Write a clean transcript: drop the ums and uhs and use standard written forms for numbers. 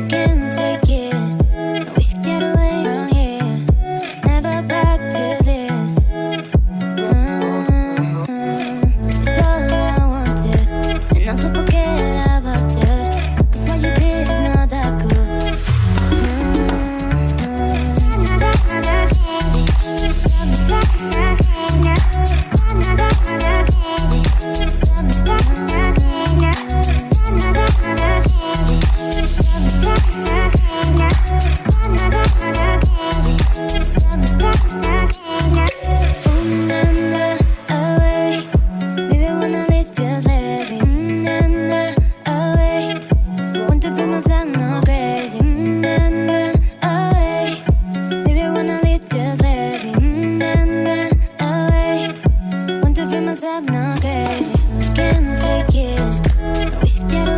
can't take it. I wish I get away from here. Never back to this. It's all I wanted, and also forget about you. 'Cause what you did is not that cool. Myself not crazy. Can't take it. I wish I could